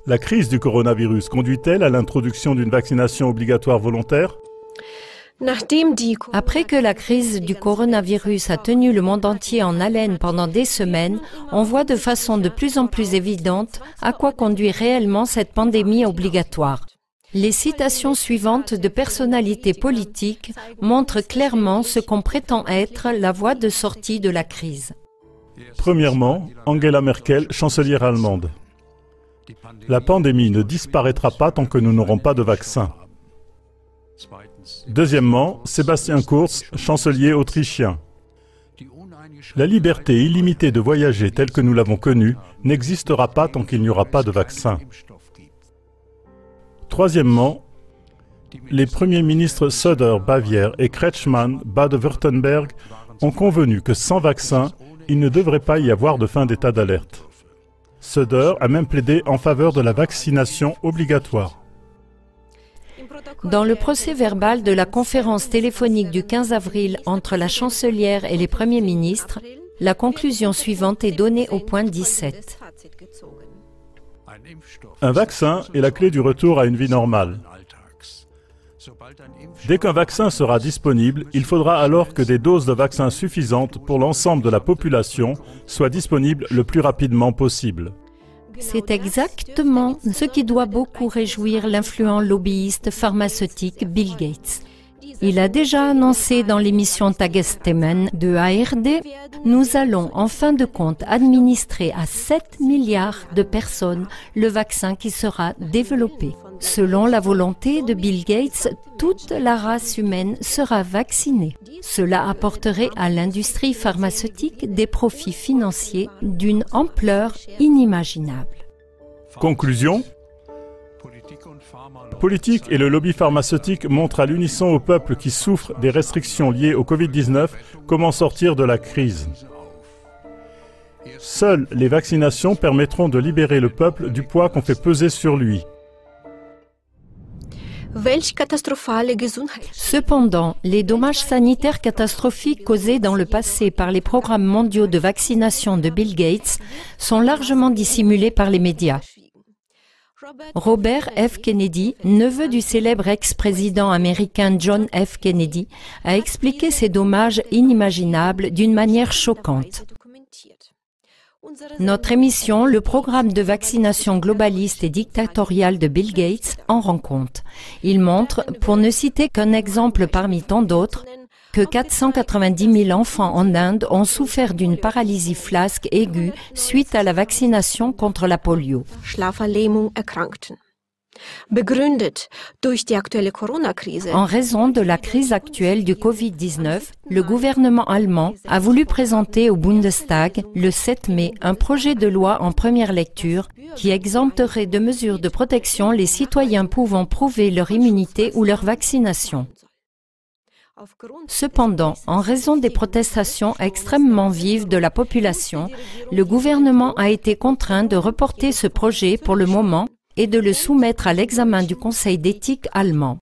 La crise du coronavirus conduit-elle à l'introduction d'une vaccination obligatoire volontaire? Après que la crise du coronavirus a tenu le monde entier en haleine pendant des semaines, on voit de façon de plus en plus évidente à quoi conduit réellement cette pandémie obligatoire. Les citations suivantes de personnalités politiques montrent clairement ce qu'on prétend être la voie de sortie de la crise. Premièrement, Angela Merkel, chancelière allemande. La pandémie ne disparaîtra pas tant que nous n'aurons pas de vaccin. Deuxièmement, Sébastien Kurz, chancelier autrichien. La liberté illimitée de voyager telle que nous l'avons connue n'existera pas tant qu'il n'y aura pas de vaccin. Troisièmement, les premiers ministres Söder, Bavière et Kretschmann, Bade-Württemberg, ont convenu que sans vaccin, il ne devrait pas y avoir de fin d'état d'alerte. Söder a même plaidé en faveur de la vaccination obligatoire. Dans le procès-verbal de la conférence téléphonique du 15 avril entre la chancelière et les premiers ministres, la conclusion suivante est donnée au point 17. Un vaccin est la clé du retour à une vie normale. Dès qu'un vaccin sera disponible, il faudra alors que des doses de vaccins suffisantes pour l'ensemble de la population soient disponibles le plus rapidement possible. C'est exactement ce qui doit beaucoup réjouir l'influent lobbyiste pharmaceutique Bill Gates. Il a déjà annoncé dans l'émission Tagesthemen de ARD « Nous allons en fin de compte administrer à 7 milliards de personnes le vaccin qui sera développé. Selon la volonté de Bill Gates, toute la race humaine sera vaccinée. Cela apporterait à l'industrie pharmaceutique des profits financiers d'une ampleur inimaginable. » Conclusion. La politique et le lobby pharmaceutique montrent à l'unisson au peuple qui souffre des restrictions liées au Covid-19 comment sortir de la crise. Seules les vaccinations permettront de libérer le peuple du poids qu'on fait peser sur lui. Cependant, les dommages sanitaires catastrophiques causés dans le passé par les programmes mondiaux de vaccination de Bill Gates sont largement dissimulés par les médias. Robert F. Kennedy, neveu du célèbre ex-président américain John F. Kennedy, a expliqué ces dommages inimaginables d'une manière choquante. Notre émission, le programme de vaccination globaliste et dictatorial de Bill Gates, en rend compte. Il montre, pour ne citer qu'un exemple parmi tant d'autres, que 490 000 enfants en Inde ont souffert d'une paralysie flasque aiguë suite à la vaccination contre la polio. En raison de la crise actuelle du Covid-19, le gouvernement allemand a voulu présenter au Bundestag le 7 mai un projet de loi en première lecture qui exempterait de mesures de protection les citoyens pouvant prouver leur immunité ou leur vaccination. Cependant, en raison des protestations extrêmement vives de la population, le gouvernement a été contraint de reporter ce projet pour le moment et de le soumettre à l'examen du Conseil d'éthique allemand.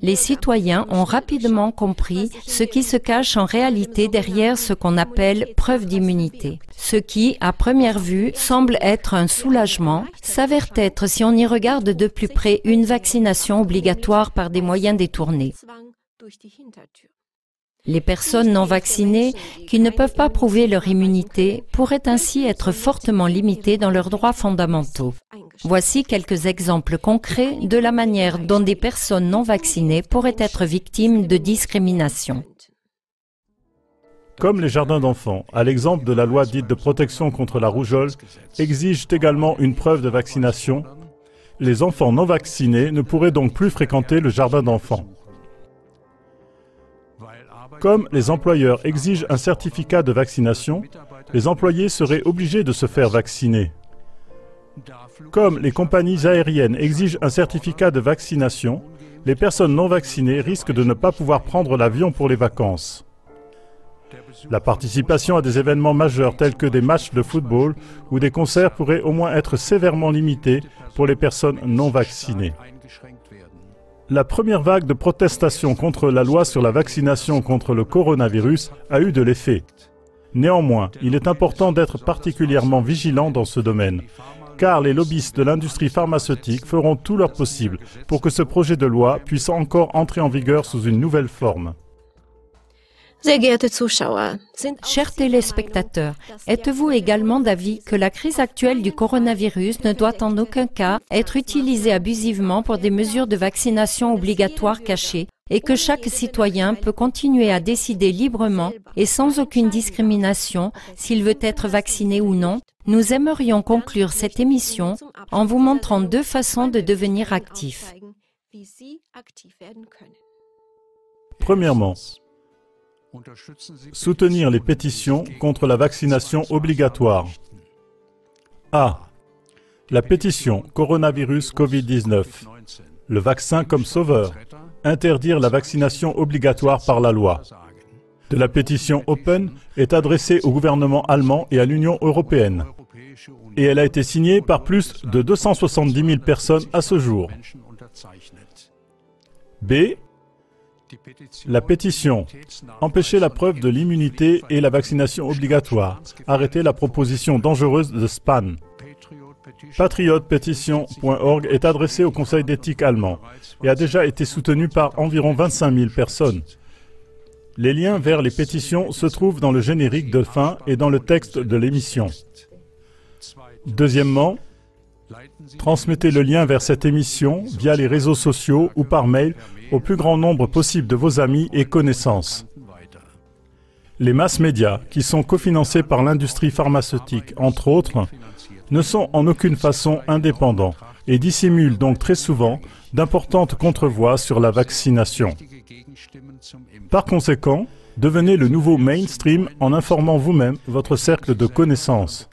Les citoyens ont rapidement compris ce qui se cache en réalité derrière ce qu'on appelle preuve d'immunité. Ce qui, à première vue, semble être un soulagement, s'avère être, si on y regarde de plus près, une vaccination obligatoire par des moyens détournés. Les personnes non vaccinées, qui ne peuvent pas prouver leur immunité, pourraient ainsi être fortement limitées dans leurs droits fondamentaux. Voici quelques exemples concrets de la manière dont des personnes non vaccinées pourraient être victimes de discrimination. Comme les jardins d'enfants, à l'exemple de la loi dite de protection contre la rougeole, exigent également une preuve de vaccination, les enfants non vaccinés ne pourraient donc plus fréquenter le jardin d'enfants. Comme les employeurs exigent un certificat de vaccination, les employés seraient obligés de se faire vacciner. Comme les compagnies aériennes exigent un certificat de vaccination, les personnes non vaccinées risquent de ne pas pouvoir prendre l'avion pour les vacances. La participation à des événements majeurs tels que des matchs de football ou des concerts pourrait au moins être sévèrement limitée pour les personnes non vaccinées. La première vague de protestation contre la loi sur la vaccination contre le coronavirus a eu de l'effet. Néanmoins, il est important d'être particulièrement vigilant dans ce domaine, car les lobbyistes de l'industrie pharmaceutique feront tout leur possible pour que ce projet de loi puisse encore entrer en vigueur sous une nouvelle forme. Chers téléspectateurs, êtes-vous également d'avis que la crise actuelle du coronavirus ne doit en aucun cas être utilisée abusivement pour des mesures de vaccination obligatoires cachées et que chaque citoyen peut continuer à décider librement et sans aucune discrimination s'il veut être vacciné ou non? Nous aimerions conclure cette émission en vous montrant 2 façons de devenir actif. Premièrement, soutenir les pétitions contre la vaccination obligatoire. A. La pétition Coronavirus Covid-19. Le vaccin comme sauveur. Interdire la vaccination obligatoire par la loi. De la pétition Open est adressée au gouvernement allemand et à l'Union européenne. Et elle a été signée par plus de 270 000 personnes à ce jour. B. La pétition « Empêcher la preuve de l'immunité et la vaccination obligatoire. Arrêter la proposition dangereuse de Spahn ». Patriotpetition.org est adressée au Conseil d'éthique allemand et a déjà été soutenue par environ 25 000 personnes. Les liens vers les pétitions se trouvent dans le générique de fin et dans le texte de l'émission. Deuxièmement, transmettez le lien vers cette émission via les réseaux sociaux ou par mail au plus grand nombre possible de vos amis et connaissances. Les mass médias, qui sont cofinancés par l'industrie pharmaceutique, entre autres, ne sont en aucune façon indépendants et dissimulent donc très souvent d'importantes contrevoix sur la vaccination. Par conséquent, devenez le nouveau mainstream en informant vous-même votre cercle de connaissances.